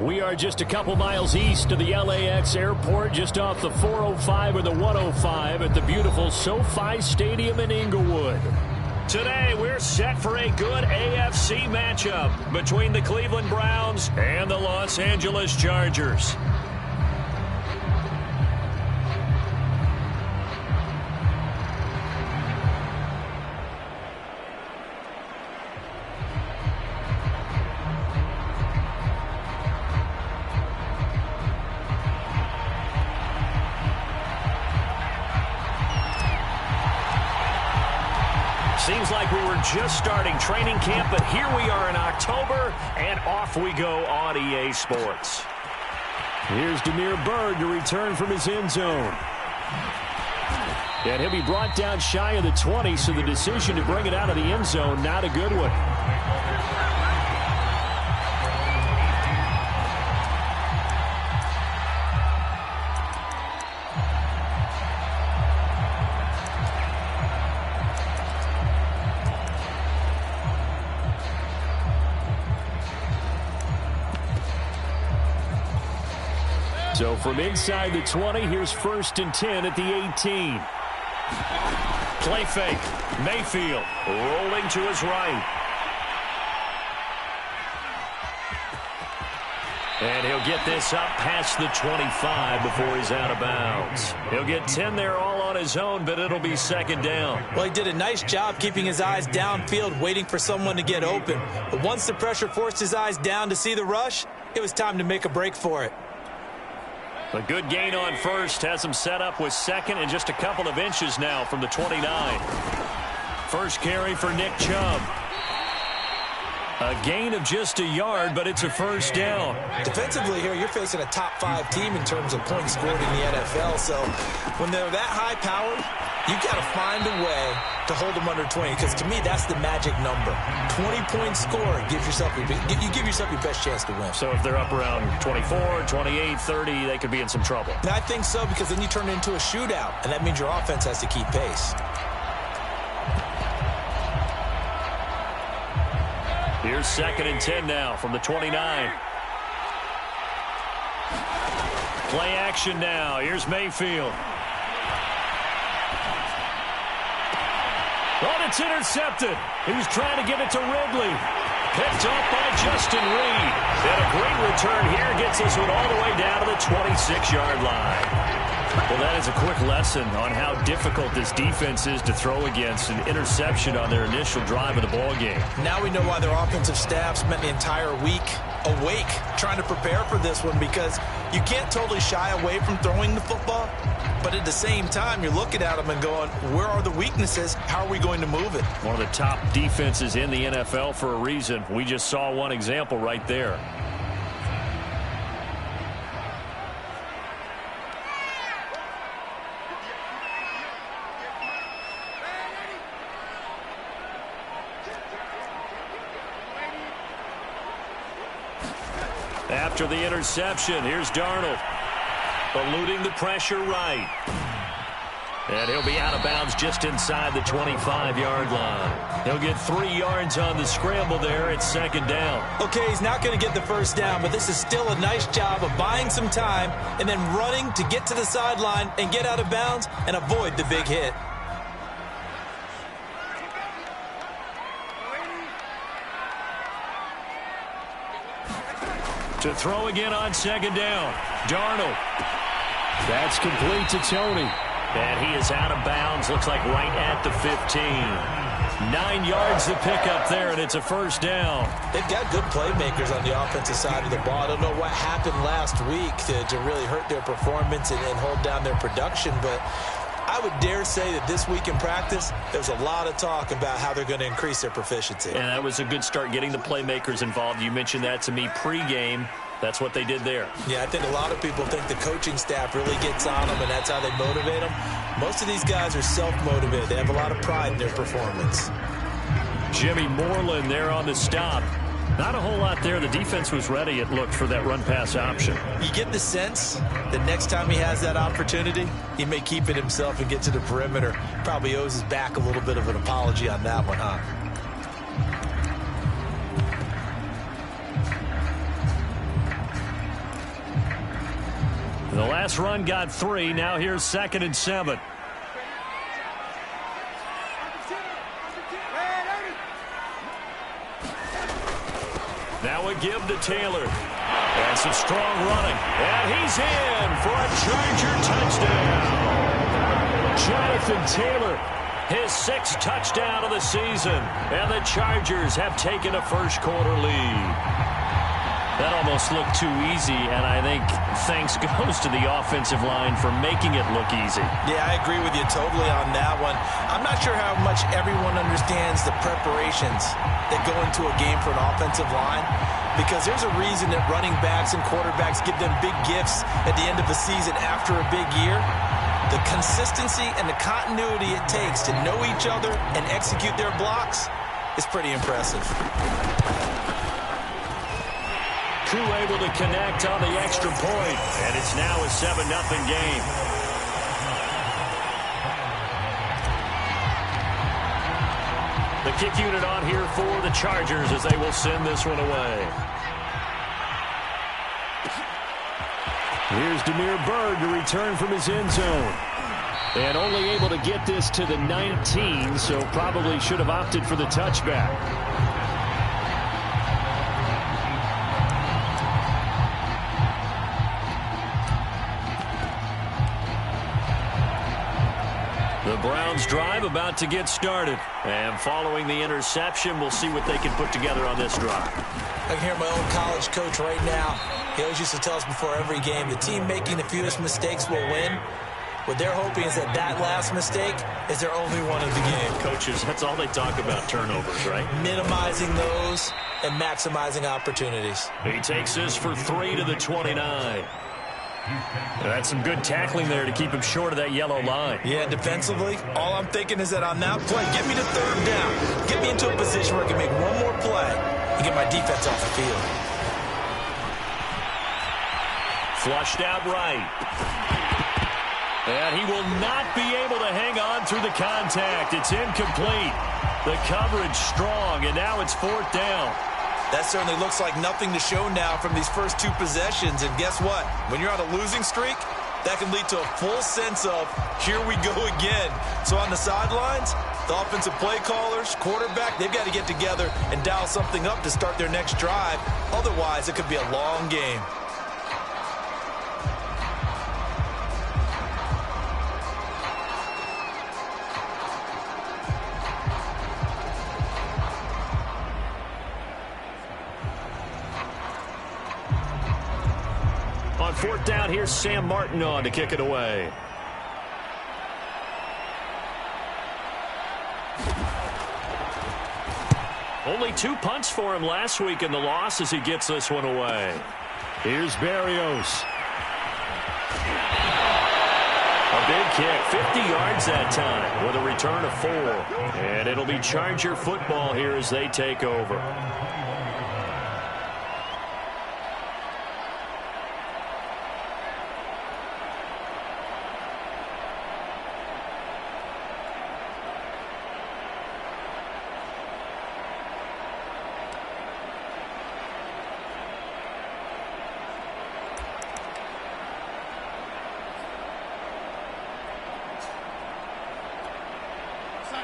We are just a couple miles east of the LAX airport, just off the 405 or the 105 at the beautiful SoFi Stadium in Inglewood. Today, we're set for a good AFC matchup between the Cleveland Browns and the Los Angeles Chargers. Seems like we were just starting training camp, but here we are in October, and off we go on EA Sports. Here's Damiere Byrd to return from his end zone. And he'll be brought down shy of the 20, so the decision to bring it out of the end zone, not a good one. So from inside the 20, here's 1st and 10 at the 18. Play fake. Mayfield rolling to his right. And he'll get this up past the 25 before he's out of bounds. He'll get 10 there all on his own, but it'll be 2nd down. Well, he did a nice job keeping his eyes downfield, waiting for someone to get open. But once the pressure forced his eyes down to see the rush, it was time to make a break for it. A good gain on 1st has him set up with 2nd and just a couple of inches now from the 29. First carry for Nick Chubb. A gain of just a yard, but it's a 1st down. Defensively here, you're facing a top 5 team in terms of points scored in the NFL. So when they're that high-powered, you've got to find a way to hold them under 20, because to me, that's the magic number. 20-point score gives yourself you give yourself your best chance to win. So if they're up around 24, 28, 30, they could be in some trouble. And I think so, because then you turn it into a shootout, and that means your offense has to keep pace. Here's 2nd and 10 now from the 29. Play action now. Here's Mayfield. Oh, it's intercepted. He was trying to get it to Ridley. Picked up by Justin Reed. And a great return here gets this one all the way down to the 26-yard line. Well, that is a quick lesson on how difficult this defense is to throw against. An interception on their initial drive of the ballgame. Now we know why their offensive staff spent the entire week awake trying to prepare for this one, because you can't totally shy away from throwing the football, but at the same time, you're looking at them and going, where are the weaknesses? How are we going to move it? One of the top defenses in the NFL for a reason. We just saw one example right there. After the interception, here's Darnold. Eluding the pressure right. And he'll be out of bounds just inside the 25-yard line. He'll get 3 yards on the scramble there. It's 2nd down. Okay, he's not going to get the 1st down, but this is still a nice job of buying some time and then running to get to the sideline and get out of bounds and avoid the big hit. To throw again on 2nd down. Darnold. That's complete to Tony. And he is out of bounds. Looks like right at the 15. 9 yards to pick up there, and it's a 1st down. They've got good playmakers on the offensive side of the ball. I don't know what happened last week to really hurt their performance and hold down their production, but I would dare say that this week in practice, there's a lot of talk about how they're going to increase their proficiency. And that was a good start, getting the playmakers involved. You mentioned that to me pregame. That's what they did there. Yeah, I think a lot of people think the coaching staff really gets on them, and that's how they motivate them. Most of these guys are self-motivated. They have a lot of pride in their performance. Jimmy Moreland there on the stop. Not a whole lot there. The defense was ready, it looked, for that run-pass option. You get the sense that next time he has that opportunity, he may keep it himself and get to the perimeter. Probably owes his back a little bit of an apology on that one, huh? The last run got 3. Now here's 2nd and 7. Now a give to Taylor. And some strong running. And he's in for a Charger touchdown. Jonathan Taylor, his 6th touchdown of the season. And the Chargers have taken a first-quarter lead. That almost looked too easy, and I think thanks goes to the offensive line for making it look easy. Yeah, I agree with you totally on that one. I'm not sure how much everyone understands the preparations that go into a game for an offensive line, because there's a reason that running backs and quarterbacks give them big gifts at the end of the season after a big year. The consistency and the continuity it takes to know each other and execute their blocks is pretty impressive. Crew able to connect on the extra point, and it's now a 7-0 game. The kick unit on here for the Chargers as they will send this one away. Here's Demir Byrd to return from his end zone. And only able to get this to the 19, so probably should have opted for the touchback. The Browns drive about to get started. And following the interception, we'll see what they can put together on this drive. I can hear my own college coach right now. He always used to tell us before every game, the team making the fewest mistakes will win. What they're hoping is that that last mistake is their only one of the game. Coaches, that's all they talk about, turnovers, right? Minimizing those and maximizing opportunities. He takes this for 3 to the 29. That's some good tackling there to keep him short of that yellow line. Yeah, defensively, all I'm thinking is that on that play, get me to 3rd down. Get me into a position where I can make one more play and get my defense off the field. Flushed out right. And he will not be able to hang on through the contact. It's incomplete. The coverage strong, and now it's 4th down. That certainly looks like nothing to show now from these first 2 possessions. And guess what? When you're on a losing streak, that can lead to a full sense of, here we go again. So on the sidelines, the offensive play callers, quarterback, they've got to get together and dial something up to start their next drive. Otherwise, it could be a long game. On 4th down, here's Sam Martin on to kick it away. Only 2 punts for him last week in the loss as he gets this one away. Here's Berrios. A big kick, 50 yards that time with a return of 4. And it'll be Charger football here as they take over.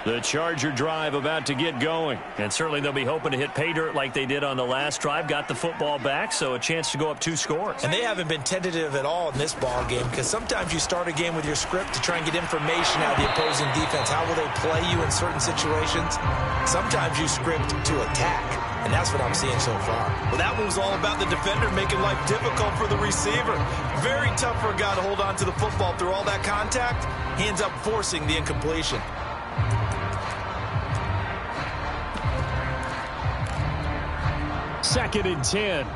The Charger drive about to get going. And certainly they'll be hoping to hit pay dirt like they did on the last drive. Got the football back, so a chance to go up 2 scores. And they haven't been tentative at all in this ball game, because sometimes you start a game with your script to try and get information out of the opposing defense. How will they play you in certain situations? Sometimes you script to attack. And that's what I'm seeing so far. Well, that one was all about the defender making life difficult for the receiver. Very tough for a guy to hold on to the football through all that contact. He ends up forcing the incompletion. Second and 10.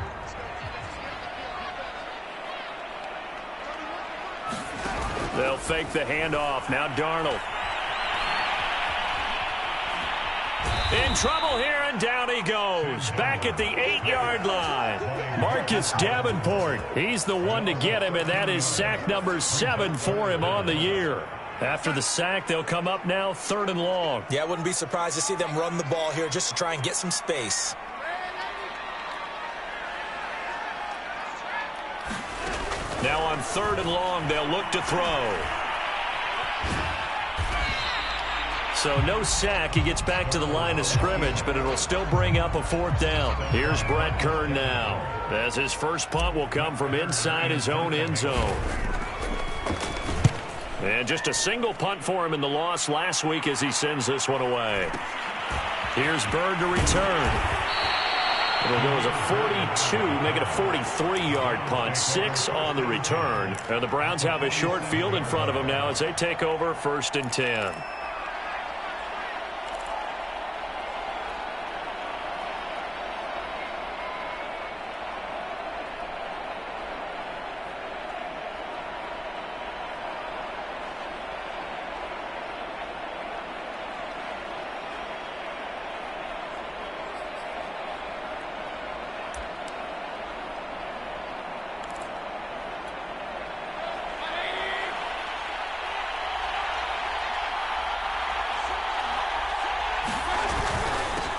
They'll fake the handoff. Now Darnold. In trouble here, and down he goes. Back at the 8-yard line. Marcus Davenport. He's the one to get him, and that is sack number 7 for him on the year. After the sack, they'll come up now 3rd and long. Yeah, I wouldn't be surprised to see them run the ball here just to try and get some space. Now on 3rd and long, they'll look to throw. So no sack. He gets back to the line of scrimmage, but it'll still bring up a 4th down. Here's Brett Kern now, as his first punt will come from inside his own end zone. And just a single punt for him in the loss last week as he sends this one away. Here's Bird to return. It'll go as a 42, make it a 43-yard punt. 6 on the return. And the Browns have a short field in front of them now as they take over 1st and 10.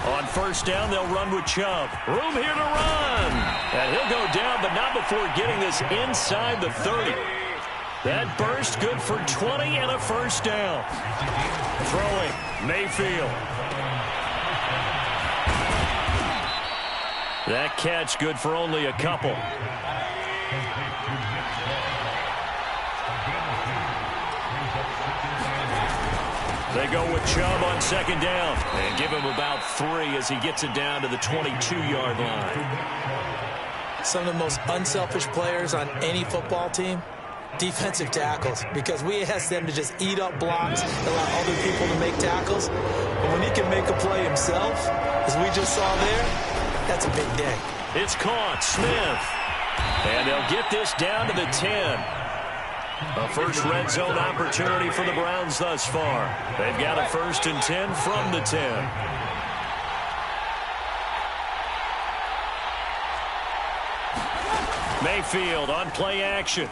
On 1st down, they'll run with Chubb. Room here to run. And he'll go down, but not before getting this inside the 30. That burst good for 20 and a 1st down. Throwing, Mayfield. That catch good for only a couple. They go with Chubb on 2nd down and give him about 3 as he gets it down to the 22-yard line. Some of the most unselfish players on any football team, defensive tackles, because we ask them to just eat up blocks, allow other people to make tackles. But when he can make a play himself, as we just saw there, that's a big day. It's caught, Smith. And they'll get this down to the 10. A first red zone opportunity for the Browns thus far. They've got a 1st and 10 from the 10. Mayfield on play action.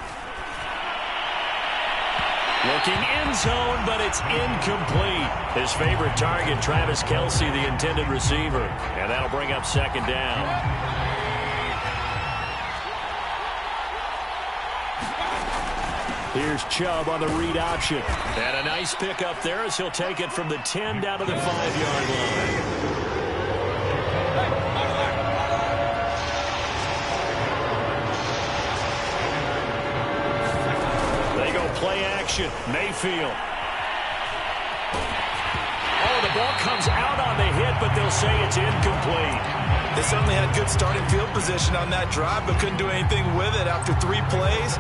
Looking end zone, but it's incomplete. His favorite target, Travis Kelce, the intended receiver. And that'll bring up 2nd down. Here's Chubb on the read option. And a nice pick up there as he'll take it from the 10 down to the 5-yard line. They go play action. Mayfield. Oh, the ball comes out on the hit, but they'll say it's incomplete. They certainly had good starting field position on that drive, but couldn't do anything with it after 3 plays.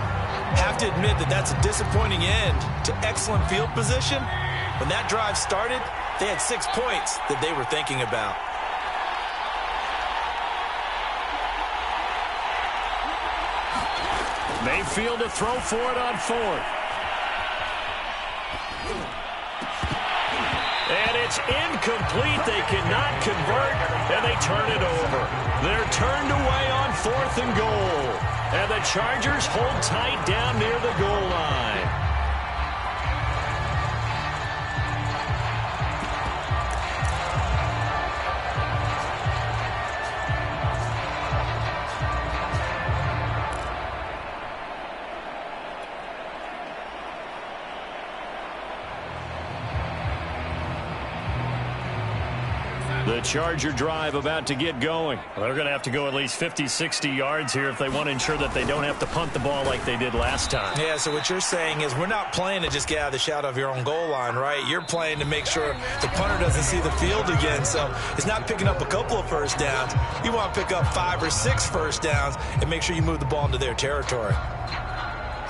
Have to admit that that's a disappointing end to excellent field position. When that drive started, they had 6 points that they were thinking about. Mayfield to throw for it on 4th. And it's incomplete. They cannot convert, and they turn it over. They're turned away on 4th and goal. And the Chargers hold tight down near the goal line. The Charger drive about to get going. They're going to have to go at least 50, 60 yards here if they want to ensure that they don't have to punt the ball like they did last time. Yeah, so what you're saying is we're not playing to just get out of the shadow of your own goal line, right? You're playing to make sure the punter doesn't see the field again. So it's not picking up a couple of 1st downs. You want to pick up 5 or 6 1st downs and make sure you move the ball into their territory.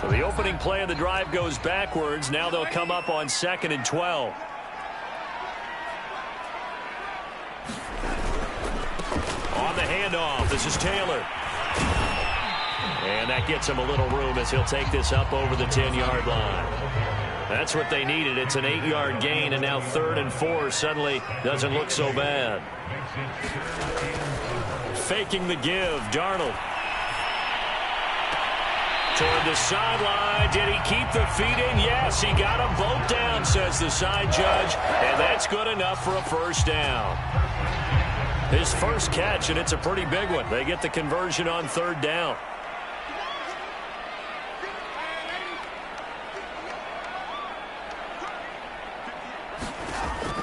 So the opening play of the drive goes backwards. Now they'll come up on 2nd and 12. On the handoff, this is Taylor. And that gets him a little room as he'll take this up over the 10-yard line. That's what they needed. It's an 8-yard gain, and now 3rd and 4 suddenly doesn't look so bad. Faking the give, Darnold. Toward the sideline. Did he keep the feet in? Yes, he got them both down, says the side judge. And that's good enough for a 1st down. His first catch, and it's a pretty big one. They get the conversion on 3rd down.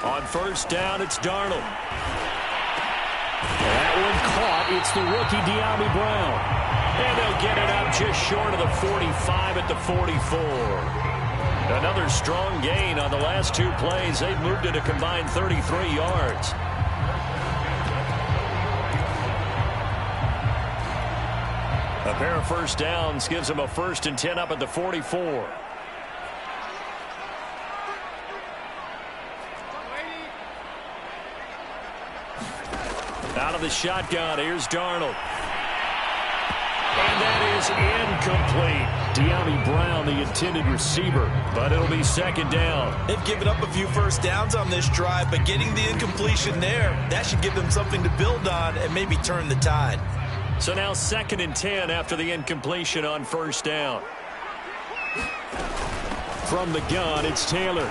On first down, it's Darnold. That one caught. It's the rookie De'Ami Brown. And they'll get it out just short of the 45 at the 44. Another strong gain on the last two plays. They've moved it a combined 33 yards. A pair of first downs gives them a 1st and 10 up at the 44. Out of the shotgun, here's Darnold. And that is incomplete. De'Ami Brown, the intended receiver, but it'll be 2nd down. They've given up a few first downs on this drive, but getting the incompletion there, that should give them something to build on and maybe turn the tide. So now 2nd and 10 after the incompletion on first down. From the gun, it's Taylor.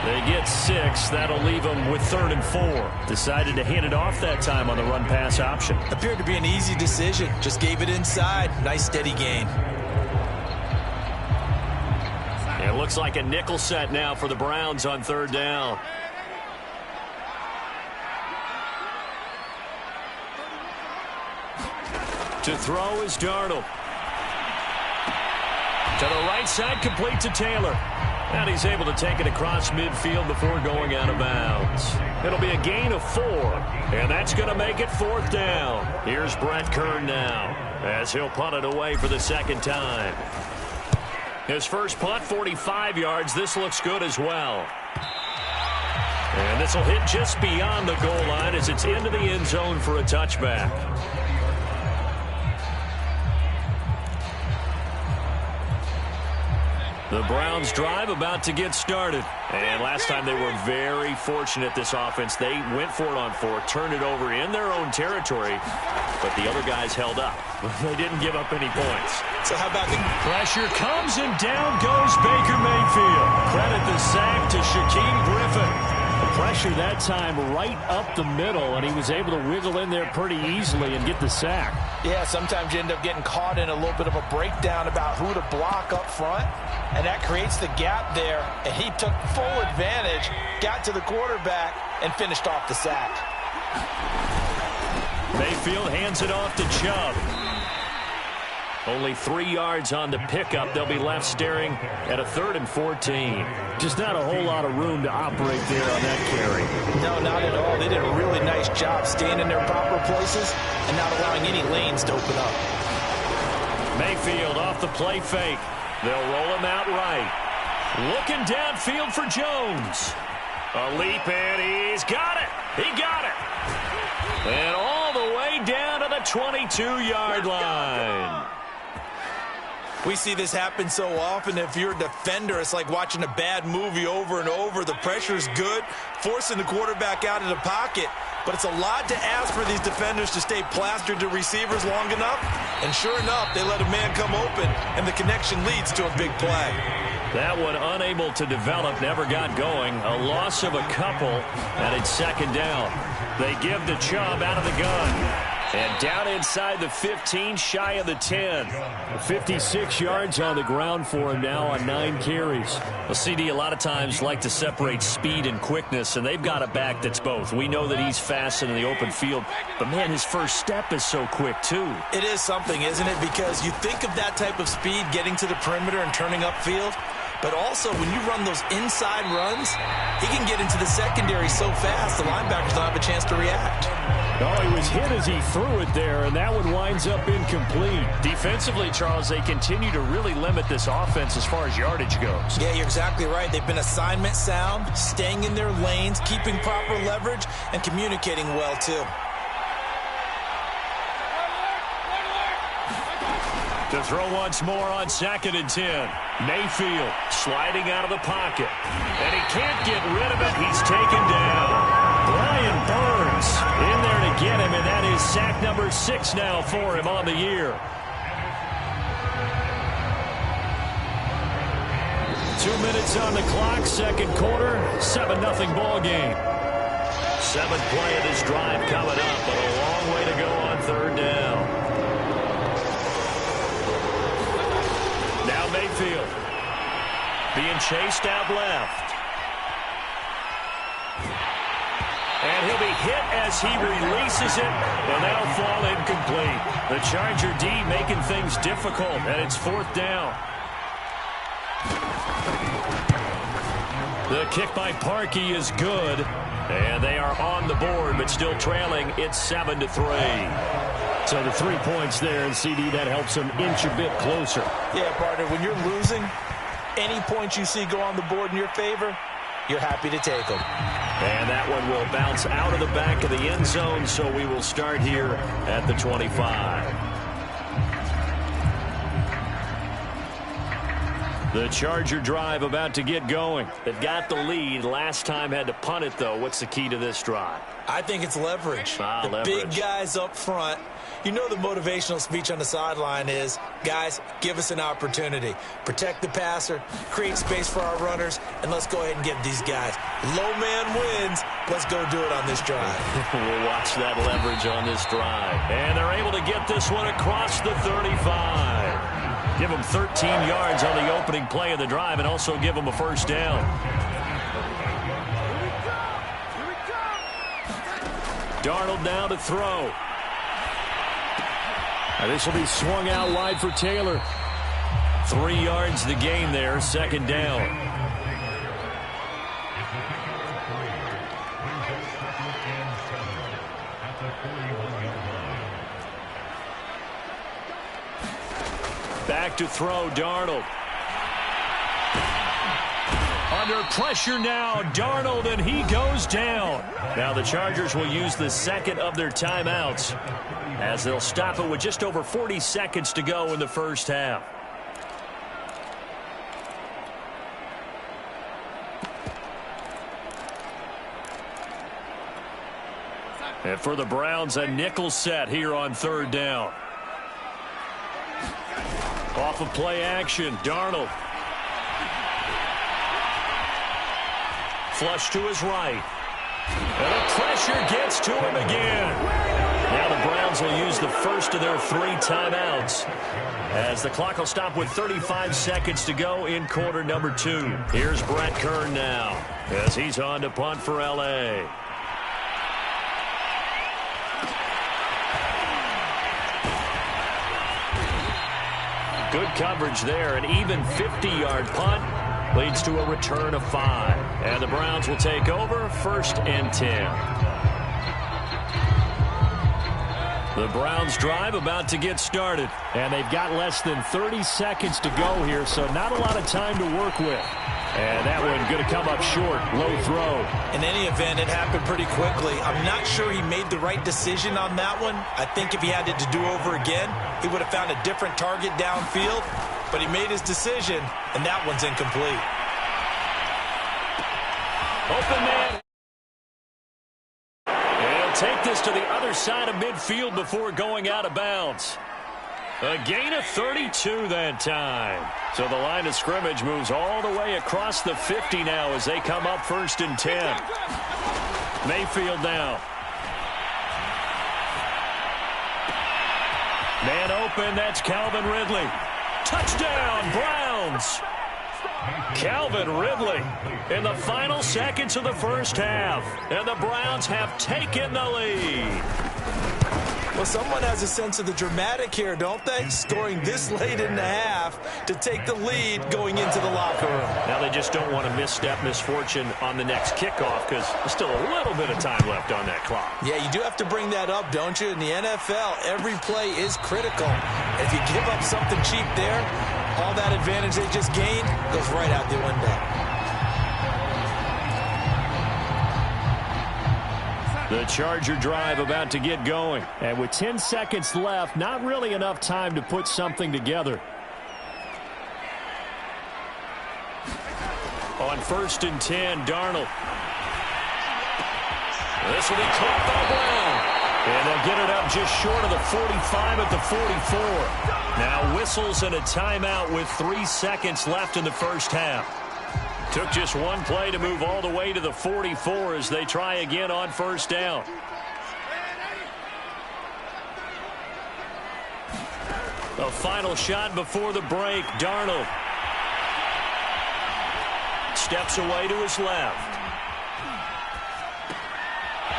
They get 6. That'll leave them with 3rd and 4. Decided to hand it off that time on the run-pass option. Appeared to be an easy decision. Just gave it inside. Nice, steady gain. It looks like a nickel set now for the Browns on 3rd down. To throw is Darnold. To the right side, complete to Taylor. And he's able to take it across midfield before going out of bounds. It'll be a gain of 4, and that's going to make it 4th down. Here's Brett Kern now, as he'll punt it away for the 2nd time. His first punt, 45 yards. This looks good as well. And this will hit just beyond the goal line as it's into the end zone for a touchback. The Browns drive about to get started. And last time they were very fortunate, this offense. They went for it on 4, turned it over in their own territory, but the other guys held up. They didn't give up any points. So how about the pressure comes and down goes Baker Mayfield. Credit the sack to Shaquem Griffin. The pressure that time right up the middle, and he was able to wiggle in there pretty easily and get the sack. Yeah, sometimes you end up getting caught in a little bit of a breakdown about who to block up front, and that creates the gap there, and he took full advantage, got to the quarterback, and finished off the sack. Mayfield hands it off to Chubb. Only 3 yards on the pickup. They'll be left staring at a 3rd and 14. Just not a whole lot of room to operate there on that carry. No, not at all. They did a really nice job staying in their proper places and not allowing any lanes to open up. Mayfield off the play fake. They'll roll him out right. Looking downfield for Jones. A leap, and he's got it. He got it. And all the way down to the 22-yard line. We see this happen so often. If you're a defender, it's like watching a bad movie over and over. The pressure's good, forcing the quarterback out of the pocket. But it's a lot to ask for these defenders to stay plastered to receivers long enough. And sure enough, they let a man come open, and the connection leads to a big play. That one unable to develop, never got going. A loss of a couple, and it's 2nd down. They give to Chubb out of the gun. And down inside the 15, shy of the 10. 56 yards on the ground for him now on 9 carries. Well, CD a lot of times like to separate speed and quickness, and they've got a back that's both. We know that he's fast in the open field, but, man, his first step is so quick, too. It is something, isn't it? Because you think of that type of speed getting to the perimeter and turning upfield, but also when you run those inside runs, he can get into the secondary so fast the linebackers don't have a chance to react. Oh, he was hit as he threw it there, and that one winds up incomplete. Defensively, Charles, they continue to really limit this offense as far as yardage goes. Yeah, you're exactly right. They've been assignment sound, staying in their lanes, keeping proper leverage, and communicating well, too. To throw once more on 2nd and 10. Mayfield sliding out of the pocket. And he can't get rid of it. He's taken down. Brian Burns in there to get him, and that is sack number 6 now for him on the year. 2 minutes on the clock, 2nd quarter, 7-0 ball game. 7th play of this drive coming up, but a long way to go on 3rd down. Now Mayfield. being chased out left. And he'll be hit as he releases it, and that'll fall incomplete. The Charger D making things difficult, and it's 4th down. The kick by Parkey is good, and they are on the board, but still trailing. It's 7-3. So the 3 points there, and CD, that helps them inch a bit closer. Yeah, partner, when you're losing, any points you see go on the board in your favor, you're happy to take them. And that one will bounce out of the back of the end zone, so we will start here at the 25. The Charger drive about to get going. They've got the lead. Last time had to punt it, though. What's the key to this drive? I think it's leverage. Leverage. Big guys up front. You know the motivational speech on the sideline is, guys, give us an opportunity. Protect the passer, create space for our runners, and let's go ahead and get these guys. Low man wins. Let's go do it on this drive. We'll watch that leverage on this drive. And they're able to get this one across the 35. Give them 13 yards on the opening play of the drive and also give them a 1st down. Darnold now to throw. And this will be swung out wide for Taylor. 3 yards the gain there, 2nd down. Back to throw, Darnold. Under pressure now, Darnold, and he goes down. Now the Chargers will use the 2nd of their timeouts as they'll stop it with just over 40 seconds to go in the 1st half. And for the Browns, a nickel set here on 3rd down. Off of play action, Darnold. Flush to his right. And the pressure gets to him again. Now the Browns will use the 1st of their 3 timeouts as the clock will stop with 35 seconds to go in quarter number 2. Here's Brett Kern now as he's on to punt for L.A. Good coverage there. An even 50-yard punt leads to a return of 5. And the Browns will take over 1st and 10. The Browns drive about to get started. And they've got less than 30 seconds to go here, so not a lot of time to work with. And that one going to come up short. Low throw. In any event, it happened pretty quickly. I'm not sure he made the right decision on that one. I think if he had it to do over again, he would have found a different target downfield. But he made his decision, and that one's incomplete. Open man. And he'll take this to the other side of midfield before going out of bounds. A gain of 32 that time. So the line of scrimmage moves all the way across the 50 now as they come up 1st and 10. Mayfield now. Man open, that's Calvin Ridley. Touchdown, Browns. Calvin Ridley in the final seconds of the 1st half. And the Browns have taken the lead. Well, someone has a sense of the dramatic here, don't they? Scoring this late in the half to take the lead going into the locker room. Now they just don't want to misstep misfortune on the next kickoff because there's still a little bit of time left on that clock. Yeah, you do have to bring that up, don't you? In the NFL, every play is critical. If you give up something cheap there, all that advantage they just gained goes right out the window. The Charger drive about to get going. And with 10 seconds left, not really enough time to put something together. On 1st and 10, Darnold. This will be caught by Brown. And they'll get it up just short of the 45 at the 44. Now whistles and a timeout with 3 seconds left in the 1st half. Took just one play to move all the way to the 44 as they try again on 1st down. A final shot before the break, Darnold. steps away to his left.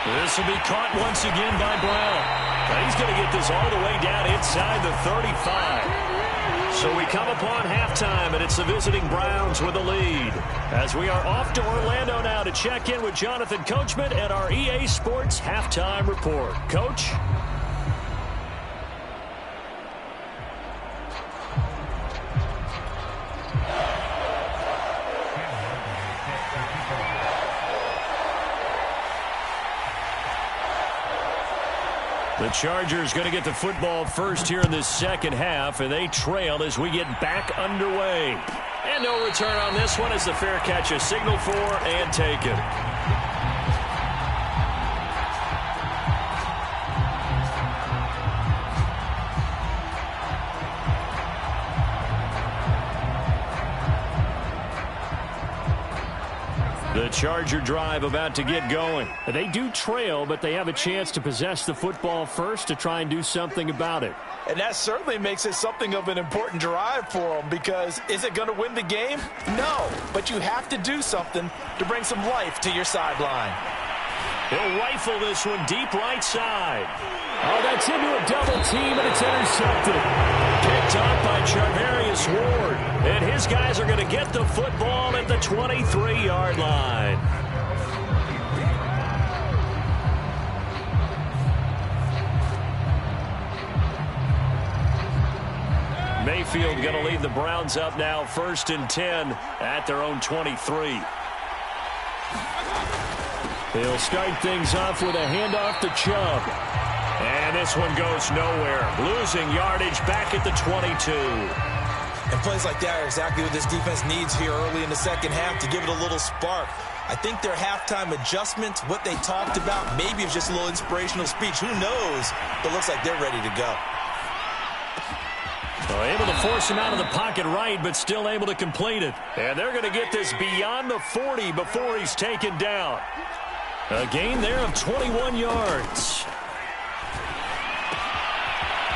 This will be caught once again by Brown. Now he's going to get this all the way down inside the 35. So we come upon halftime, and it's the visiting Browns with the lead. As we are off to Orlando now to check in with Jonathan Coachman at our EA Sports Halftime Report. Coach? The Chargers going to get the football first here in this second half, and they trail as we get back underway. And no return on this one as the fair catch is signaled for and taken. The Charger drive about to get going. They do trail, but they have a chance to possess the football first to try and do something about it. And that certainly makes it something of an important drive for them, because is it going to win the game? No, but you have to do something to bring some life to your sideline. He'll rifle this one deep right side. Oh, that's into a double team, and it's intercepted. Picked up by Charvarius Ward. And his guys are going to get the football at the 23-yard line. Mayfield going to lead the Browns up now 1st and 10 at their own 23. He'll start things off with a handoff to Chubb. And this one goes nowhere. Losing yardage back at the 22. And plays like that are exactly what this defense needs here early in the second half to give it a little spark. I think their halftime adjustments, what they talked about, maybe it's just a little inspirational speech. Who knows? But looks like they're ready to go. Well, able to force him out of the pocket right, but still able to complete it. And they're going to get this beyond the 40 before he's taken down. A gain there of 21 yards.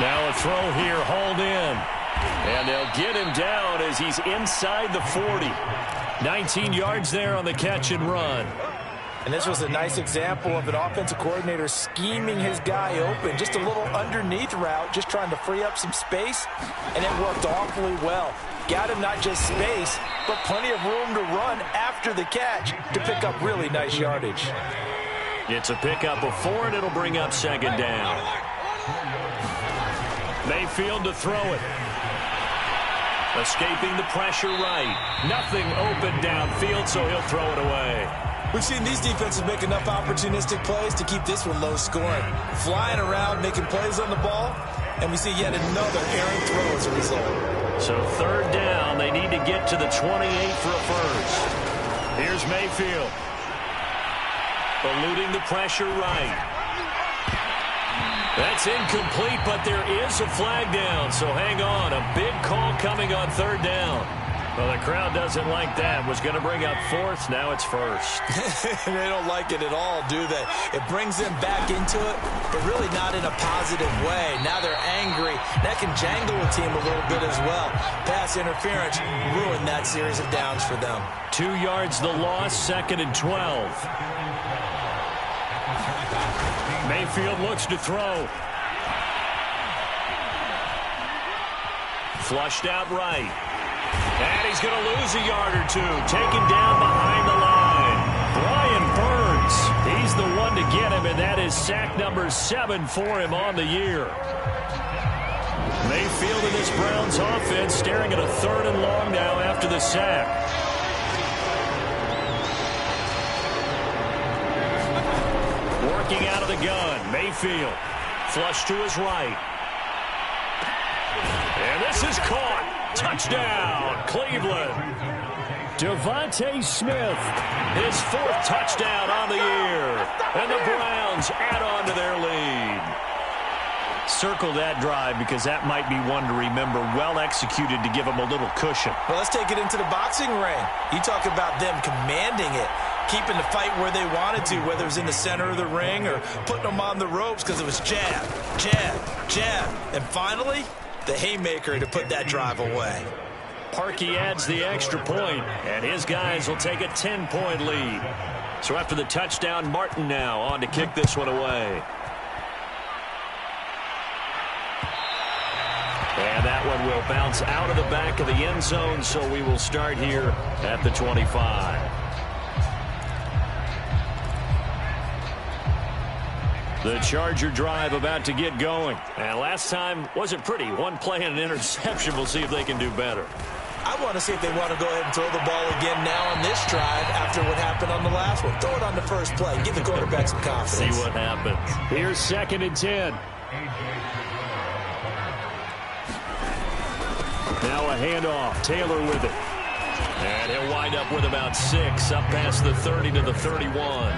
Now a throw here, hauled in. And they'll get him down as he's inside the 40. 19 yards there on the catch and run. And this was a nice example of an offensive coordinator scheming his guy open. Just a little underneath route, just trying to free up some space. And it worked awfully well. Got him not just space, but plenty of room to run after the catch to pick up really nice yardage. It's a pickup of 4, and it'll bring up 2nd down. Mayfield to throw it. Escaping the pressure right. Nothing open downfield, so he'll throw it away. We've seen these defenses make enough opportunistic plays to keep this one low scoring. Flying around, making plays on the ball, and we see yet another errant throw as a result. So 3rd down, they need to get to the 28 for a first. Here's Mayfield. Eluding the pressure right. That's incomplete, but there is a flag down, so hang on. A big call coming on 3rd down. Well, the crowd doesn't like that. Was going to bring up 4th. Now it's 1st. They don't like it at all, do they? It brings them back into it, but really not in a positive way. Now they're angry. That can jangle a team a little bit as well. Pass interference ruined that series of downs for them. 2 yards the loss, 2nd and 12. Mayfield looks to throw. Flushed out right. And he's going to lose a yard or two. Taken down behind the line. Brian Burns. He's the one to get him, and that is sack number 7 for him on the year. Mayfield in this Browns offense staring at a 3rd and long now after the sack. Working out of the gun. Mayfield. Flush to his right. And this is caught. Touchdown, Cleveland. Devontae Smith, his 4th touchdown on the year. And the Browns add on to their lead. Circle that drive because that might be one to remember. Well executed to give them a little cushion. Well, let's take it into the boxing ring. You talk about them commanding it, keeping the fight where they wanted to, whether it was in the center of the ring or putting them on the ropes because it was jab, jab, jab. And finally, the haymaker to put that drive away. Parkey adds the extra point, and his guys will take a 10-point lead. So after the touchdown, Martin now on to kick this one away. And that one will bounce out of the back of the end zone, so we will start here at the 25. The Charger drive about to get going. And last time wasn't pretty. One play and an interception. We'll see if they can do better. I want to see if they want to go ahead and throw the ball again now on this drive after what happened on the last one. Throw it on the first play. Give the quarterback some confidence. See what happens. Here's 2nd and 10. Now a handoff. Taylor with it. And he'll wind up with about 6 up past the 30 to the 31.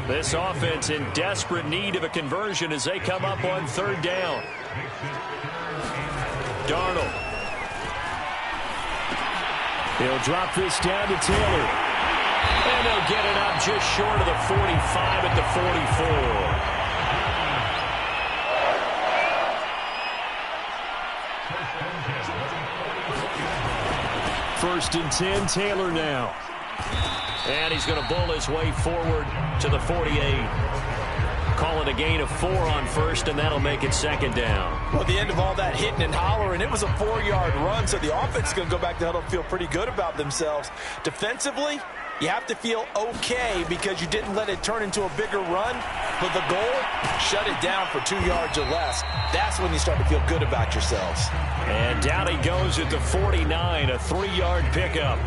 This offense in desperate need of a conversion as they come up on 3rd down. Darnold. He'll drop this down to Taylor. And they'll get it up just short of the 45 at the 44. 1st and 10, Taylor now. And he's going to bull his way forward to the 48. Call it a gain of 4 on 1st, and that'll make it 2nd down. Well, at the end of all that hitting and hollering, it was a 4-yard run, so the offense is going to go back to huddle and feel pretty good about themselves. Defensively, you have to feel okay because you didn't let it turn into a bigger run, but the goal, shut it down for 2 yards or less. That's when you start to feel good about yourselves. And down he goes at the 49, a 3-yard pickup.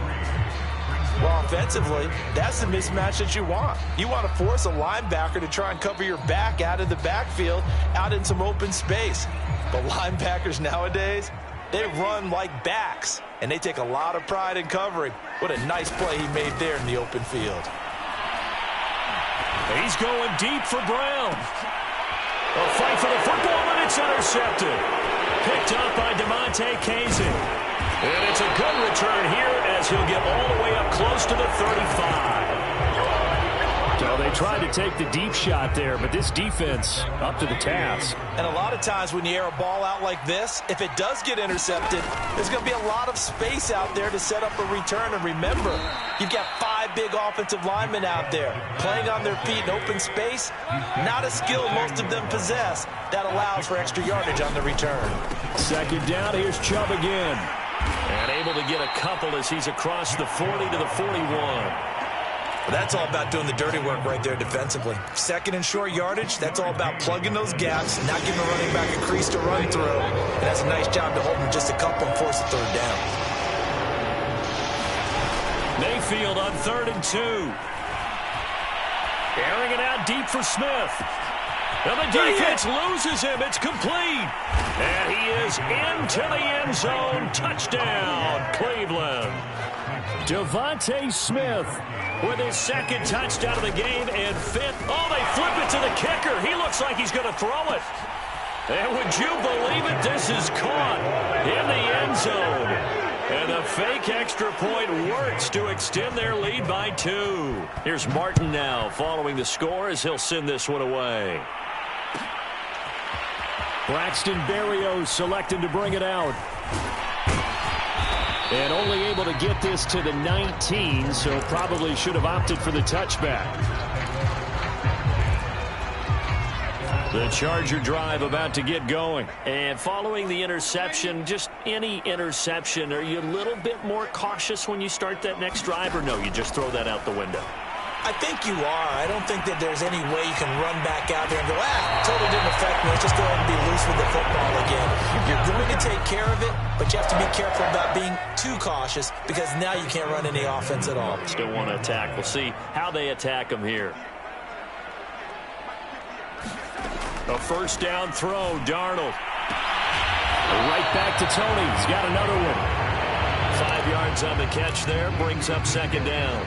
Well, offensively, that's the mismatch that you want. You want to force a linebacker to try and cover your back out of the backfield, out in some open space. But linebackers nowadays, they run like backs, and they take a lot of pride in covering. What a nice play he made there in the open field. He's going deep for Brown. A fight for the football, and it's intercepted. Picked up by DeMonte Casey. And it's a good return here as he'll get all the way up close to the 35. So they tried to take the deep shot there, but this defense up to the task. And a lot of times when you air a ball out like this, if it does get intercepted, there's going to be a lot of space out there to set up a return. And remember, you've got 5 big offensive linemen out there playing on their feet in open space. Not a skill most of them possess that allows for extra yardage on the return. 2nd down, here's Chubb again. And able to get a couple as he's across the 40 to the 41. Well, that's all about doing the dirty work right there defensively. 2nd and short yardage, that's all about plugging those gaps, not giving the running back a crease to run through. And that's a nice job to hold him just a couple and force the 3rd down. Mayfield on 3rd and 2. Airing it out deep for Smith. And the defense loses him. It's complete. And he is into the end zone. Touchdown, Cleveland. Devontae Smith with his 2nd touchdown of the game and 5th. Oh, they flip it to the kicker. He looks like he's going to throw it. And would you believe it? This is caught in the end zone. And the fake extra point works to extend their lead by 2. Here's Martin now following the score as he'll send this one away. Braxton Berrios selecting to bring it out. And only able to get this to the 19, so probably should have opted for the touchback. The Charger drive about to get going. And following the interception, just any interception, are you a little bit more cautious when you start that next drive, or no, you just throw that out the window? I think you are. I don't think that there's any way you can run back out there and go, totally didn't affect me. Let's just go ahead and be loose with the football again. You're going to take care of it, but you have to be careful about being too cautious because now you can't run any offense at all. Still want to attack. We'll see how they attack them here. A 1st down throw, Darnold. Right back to Tony. He's got another one. 5 yards on the catch there, brings up 2nd down.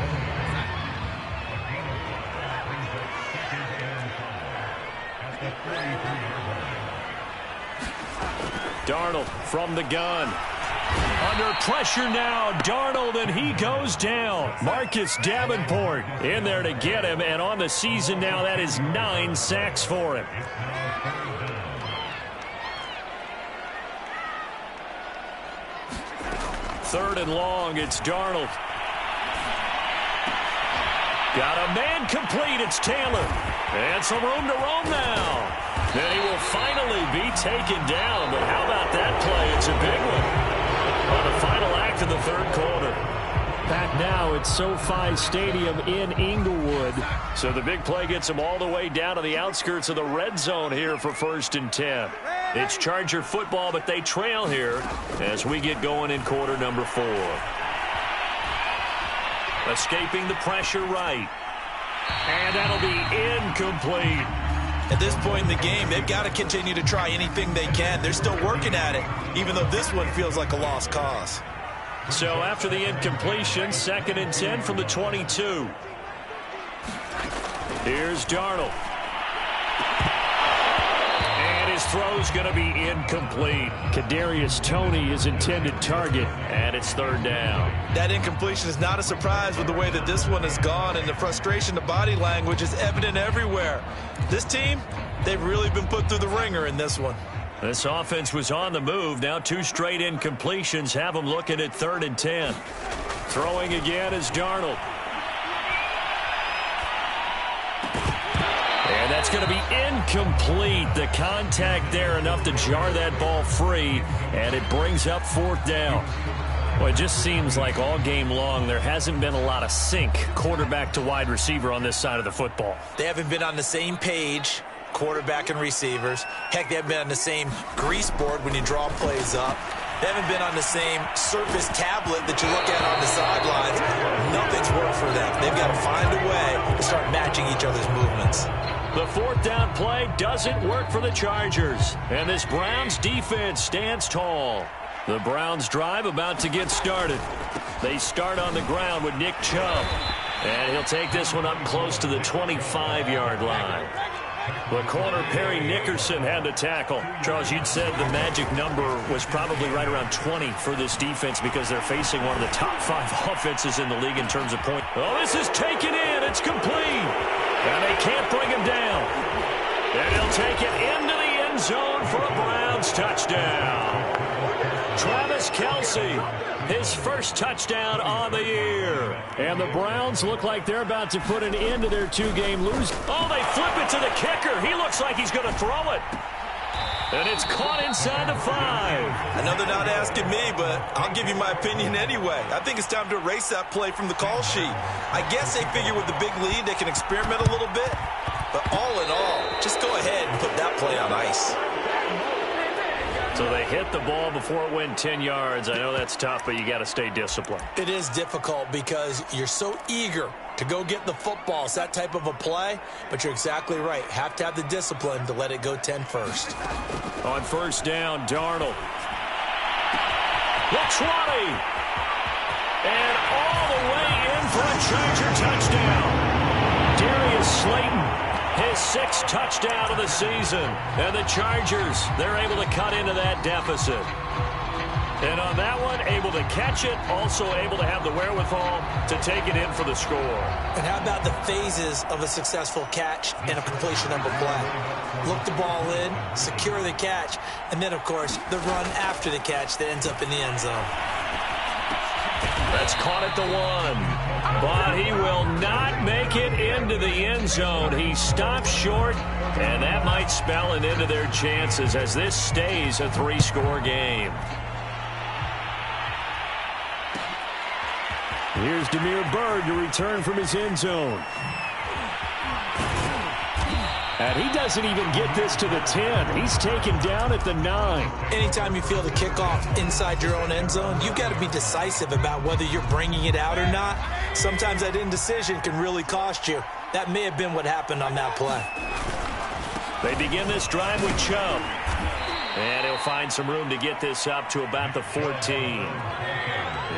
Darnold from the gun. Under pressure now, Darnold, and he goes down. Marcus Davenport in there to get him, and on the season now, that is 9 sacks for him. 3rd and long. It's Darnold. Got a man complete. It's Taylor. And some room to roam now. Then he will finally be taken down. But how about that play? It's a big one on the final act of the 3rd quarter. Back now at SoFi Stadium in Inglewood. So the big play gets them all the way down to the outskirts of the red zone here for 1st and 10. It's Charger football, but they trail here as we get going in quarter number 4. Escaping the pressure right. And that'll be incomplete. At this point in the game, they've got to continue to try anything they can. They're still working at it, even though this one feels like a lost cause. So after the incompletion, 2nd and 10 from the 22. Here's Darnold. And his throw's going to be incomplete. Kadarius Toney, his intended target, and it's 3rd down. That incompletion is not a surprise with the way that this one has gone, and the frustration, the body language is evident everywhere. This team, they've really been put through the ringer in this one. This offense was on the move. Now 2 straight incompletions have them looking at 3rd and 10. Throwing again is Darnold. And that's going to be incomplete. The contact there enough to jar that ball free, and it brings up 4th down. Well, it just seems like all game long there hasn't been a lot of sync quarterback to wide receiver on this side of the football. They haven't been on the same page, quarterback and receivers. Heck, they haven't been on the same grease board when you draw plays up. They haven't been on the same Surface tablet that you look at on the sidelines. Nothing's worked for them. They've got to find a way to start matching each other's movements. The 4th down play doesn't work for the Chargers. And this Browns defense stands tall. The Browns drive about to get started. They start on the ground with Nick Chubb. And he'll take this one up close to the 25-yard line. The corner, Perry Nickerson, had the tackle. Charles, you'd said the magic number was probably right around 20 for this defense because they're facing one of the top 5 offenses in the league in terms of points. Oh, this is taken in. It's complete. And they can't bring him down. And he'll take it into the end zone for a Browns touchdown. Travis Kelce, his first touchdown on the year. And the Browns look like they're about to put an end to their 2-game losing. Oh, they flip it to the kicker. He looks like he's going to throw it. And it's caught inside the 5. I know they're not asking me, but I'll give you my opinion anyway. I think it's time to erase that play from the call sheet. I guess they figure with the big lead they can experiment a little bit. But all in all, just go ahead and put that play on ice. So they hit the ball before it went 10 yards. I know that's tough, but you got to stay disciplined. It is difficult because you're so eager to go get the football. It's that type of a play, but you're exactly right. Have to have the discipline to let it go 10 first. On 1st down, Darnold. The 20. And all the way in for a Charger touchdown. Darius Slayton. His 6th touchdown of the season. And the Chargers, they're able to cut into that deficit. And on that one, able to catch it, also able to have the wherewithal to take it in for the score. And how about the phases of a successful catch and a completion of a play? Look the ball in, secure the catch, and then, of course, the run after the catch that ends up in the end zone. That's caught at the 1. But he will not make it into the end zone. He stops short, and that might spell an end to their chances as this stays a 3-score game. Here's Demir Byrd to return from his end zone. And he doesn't even get this to the 10. He's taken down at the 9. Anytime you feel the kickoff inside your own end zone, you've got to be decisive about whether you're bringing it out or not. Sometimes that indecision can really cost you. That may have been what happened on that play. They begin this drive with Chubb. And he'll find some room to get this up to about the 14.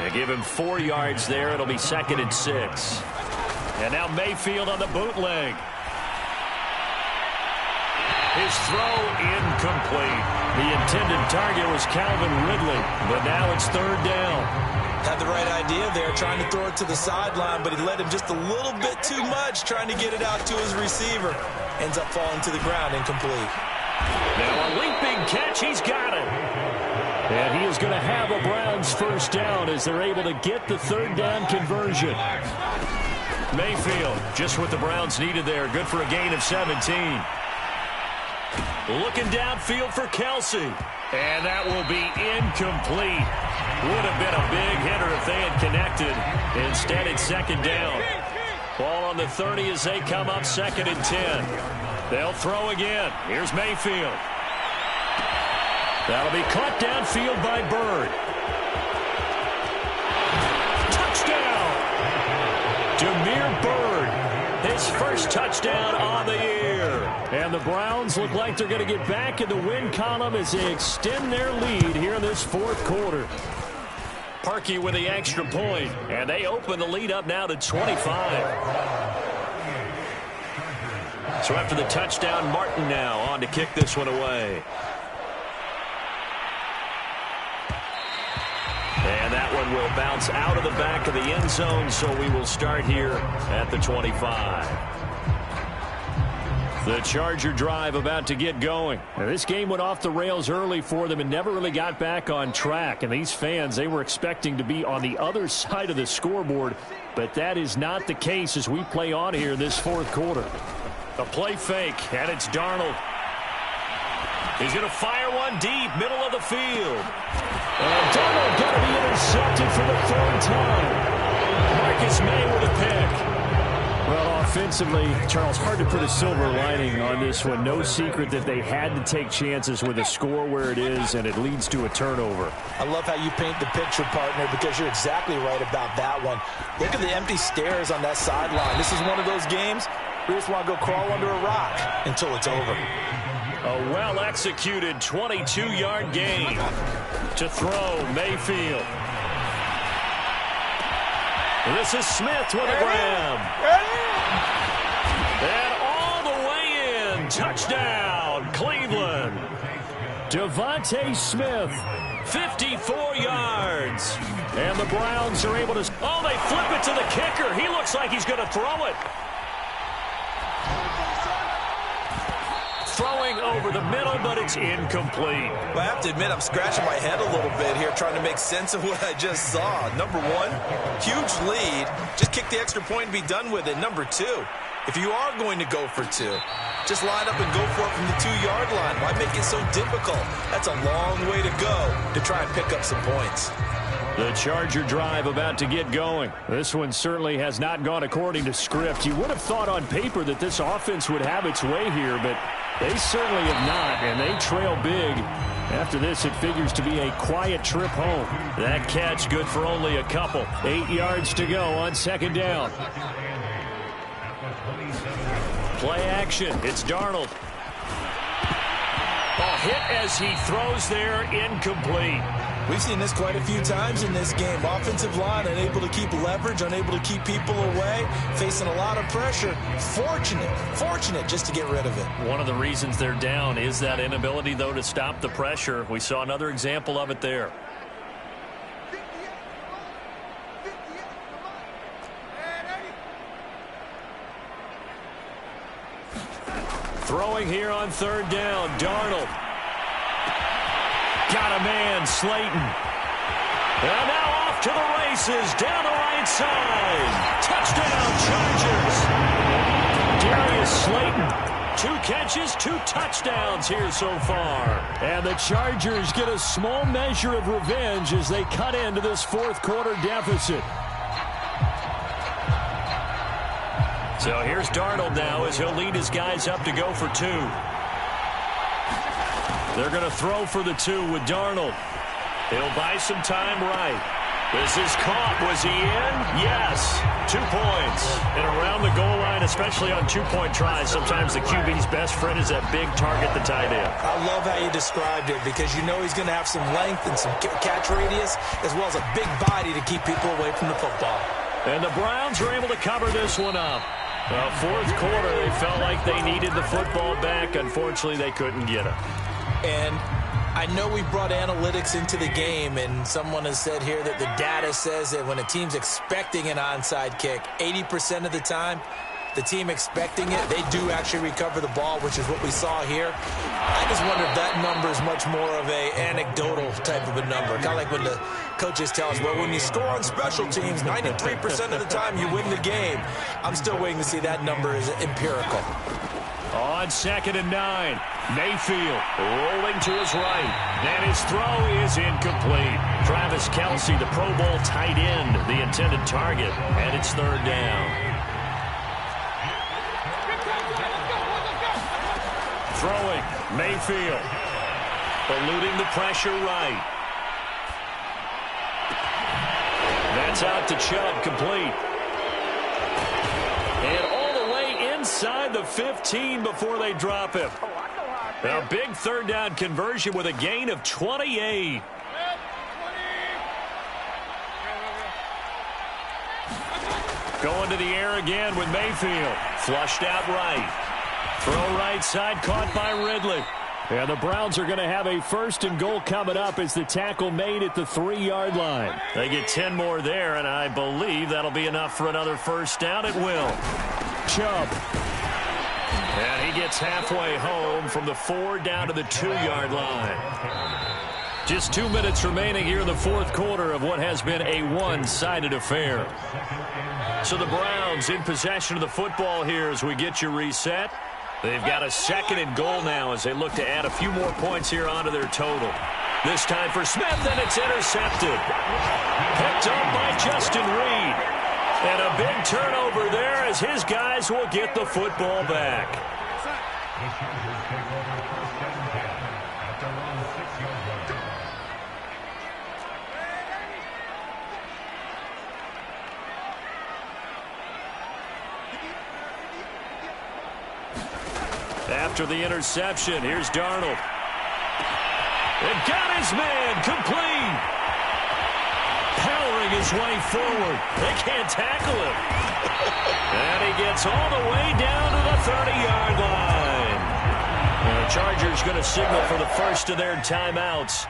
They give him 4 yards there. It'll be 2nd and 6. And now Mayfield on the bootleg. His throw incomplete. The intended target was Calvin Ridley, but now it's 3rd down. Had the right idea there, trying to throw it to the sideline, but he led him just a little bit too much, trying to get it out to his receiver. Ends up falling to the ground, incomplete. Now a leaping catch, he's got it. And he is going to have a Browns Browns first down as they're able to get the third down conversion. Mayfield, just what the Browns needed there. Good for a gain of 17. Looking downfield for Kelsey. And that will be incomplete. Would have been a big hitter if they had connected. Instead, it's second down. Ball on the 30 as they come up, 2nd and 10. They'll throw again. Here's Mayfield. That'll be caught downfield by Bird. Touchdown! Demir Bird, his first touchdown on the year. And the Browns look like they're going to get back in the win column as they extend their lead here in this fourth quarter. Parkey with the extra point, and they open the lead up now to 25. So after the touchdown, Martin now on to kick this one away. And that one will bounce out of the back of the end zone, so we will start here at the 25. The Charger drive about to get going. Now, this game went off the rails early for them and never really got back on track. And these fans, they were expecting to be on the other side of the scoreboard, but that is not the case as we play on here this fourth quarter. A play fake, and it's Darnold. He's going to fire one deep, middle of the field. And Darnold going to be intercepted for the third time. Marcus May with a pick. Well, offensively, Charles, hard to put a silver lining on this one. No secret that they had to take chances with a score where it is, and it leads to a turnover. I love how you paint the picture, partner, because you're exactly right about that one. Look at the empty stairs on that sideline. This is one of those games where you just want to go crawl under a rock until it's over. A well-executed 22-yard gain to throw Mayfield. This is Smith with a grab. And all the way in. Touchdown, Cleveland. Devontae Smith, 54 yards. And the Browns are able to... Oh, they flip it to the kicker. He looks like he's going to throw it. Throwing over the middle, but it's incomplete. Well, I have to admit, I'm scratching my head a little bit here trying to make sense of what I just saw. Number one, huge lead. Just kick the extra point and be done with it. Number two, if you are going to go for two, just line up and go for it from the 2-yard line. Why make it so difficult? That's a long way to go to try and pick up some points. The Charger drive about to get going. This one certainly has not gone according to script. You would have thought on paper that this offense would have its way here, but they certainly have not, and they trail big. After this, it figures to be a quiet trip home. That catch good for only a couple. 8 yards to go on second down. Play action. It's Darnold. A hit as he throws there, incomplete. We've seen this quite a few times in this game. Offensive line unable to keep leverage, unable to keep people away, facing a lot of pressure. Fortunate just to get rid of it. One of the reasons they're down is that inability, though, to stop the pressure. We saw another example of it there. Throwing here on third down, Darnold. Got a man, Slayton. And now off to the races, down the right side. Touchdown, Chargers. Darius Slayton, 2 catches, 2 touchdowns here so far. And the Chargers get a small measure of revenge as they cut into this fourth quarter deficit. So here's Darnold now as he'll lead his guys up to go for 2. They're going to throw for the 2 with Darnold. He'll buy some time right. This is caught. Was he in? Yes. 2 points. And around the goal line, especially on 2-point tries, sometimes the QB's best friend is that big target, the tight end. I love how you described it because you know he's going to have some length and some catch radius as well as a big body to keep people away from the football. And the Browns are able to cover this one up. Fourth quarter, they felt like they needed the football back. Unfortunately, they couldn't get it. And I know we brought analytics into the game, and someone has said here that the data says that when a team's expecting an onside kick, 80% of the time, the team expecting it, they do actually recover the ball, which is what we saw here. I just wonder if that number is much more of a anecdotal type of a number. Kind of like when the coaches tell us, well, when you score on special teams, 93% of the time you win the game. I'm still waiting to see that number is empirical. On 2nd and 9, Mayfield rolling to his right, and his throw is incomplete. Travis Kelce, the Pro Bowl tight end, the intended target, and it's 3rd down. Throwing, Mayfield, eluding the pressure right. That's out to Chubb, complete. And all the way inside the 15 before they drop him. A big 3rd down conversion with a gain of 28. Going to the air again with Mayfield. Flushed out right. Throw right side, caught by Ridley. And the Browns are going to have a 1st and goal coming up as the tackle made at the 3-yard line. They get 10 more there, and I believe that'll be enough for another 1st down. It will. Chubb. And he gets halfway home from the 4 down to the 2-yard line. Just 2 minutes remaining here in the 4th quarter of what has been a one-sided affair. So the Browns in possession of the football here as we get you reset. They've got a 2nd and goal now as they look to add a few more points here onto their total. This time for Smith, and it's intercepted. Picked up by Justin Reed. And a big turnover there as his guys will get the football back. After the interception, here's Darnold. And got his man complete. Powering his way forward. They can't tackle him. And he gets all the way down to the 30-yard line. And the Chargers going to signal for the first of their timeouts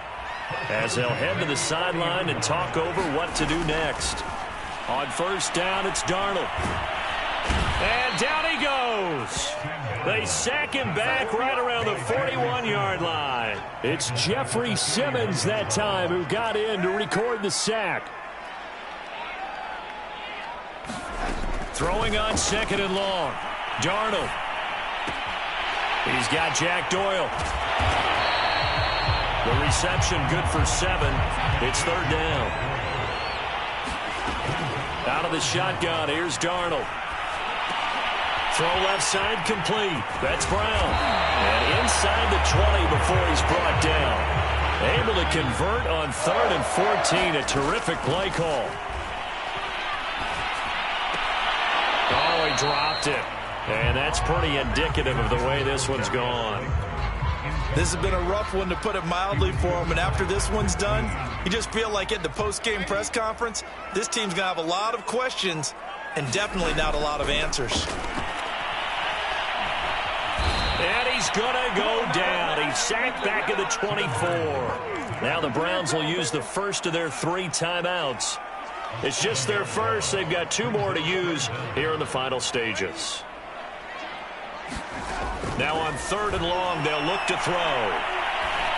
as they'll head to the sideline and talk over what to do next. On 1st down, it's Darnold. And down he goes. They sack him back right around the 41-yard line. It's Jeffrey Simmons that time who got in to record the sack. Throwing on 2nd and long. Darnold. He's got Jack Doyle. The reception good for 7. It's 3rd down. Out of the shotgun, here's Darnold. Throw left side complete. That's Brown. And inside the 20 before he's brought down. Able to convert on 3rd and 14. A terrific play call. Oh, he dropped it. And that's pretty indicative of the way this one's gone. This has been a rough one, to put it mildly, for him. And after this one's done, you just feel like at the post-game press conference, this team's going to have a lot of questions and definitely not a lot of answers. And he's going to go down. He's sacked back at the 24. Now the Browns will use the first of their 3 timeouts. It's just their first. They've got 2 more to use here in the final stages. Now on 3rd and long, they'll look to throw.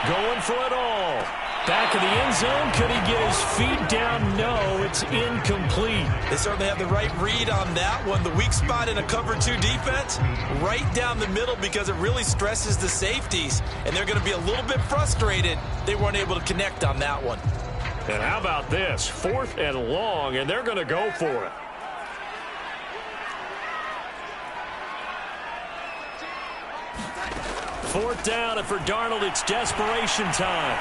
Going for it all. Back of the end zone. Could he get his feet down? No, it's incomplete. They certainly have the right read on that one. The weak spot in a cover 2 defense, right down the middle, because it really stresses the safeties. And they're going to be a little bit frustrated they weren't able to connect on that one. And how about this? 4th and long, and they're going to go for it. Fourth down, and for Darnold, it's desperation time.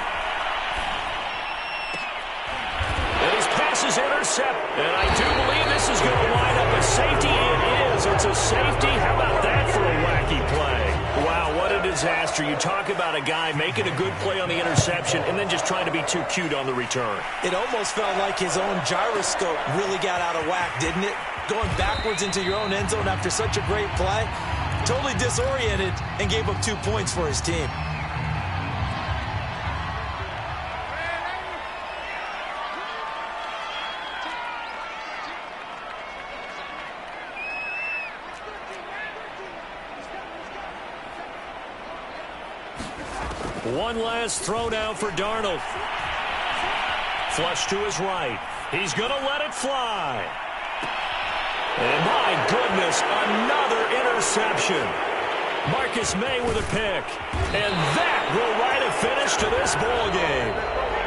And his pass is intercepted. And I do believe this is going to wind up a safety. It is. It's a safety. How about that for a wacky play? Wow, what a disaster. You talk about a guy making a good play on the interception and then just trying to be too cute on the return. It almost felt like his own gyroscope really got out of whack, didn't it? Going backwards into your own end zone after such a great play. Totally disoriented and gave up 2 points for his team. One last throw now for Darnold. Flush to his right. He's going to let it fly. And my goodness, another interception. Marcus May with a pick. And that will write a finish to this ball game.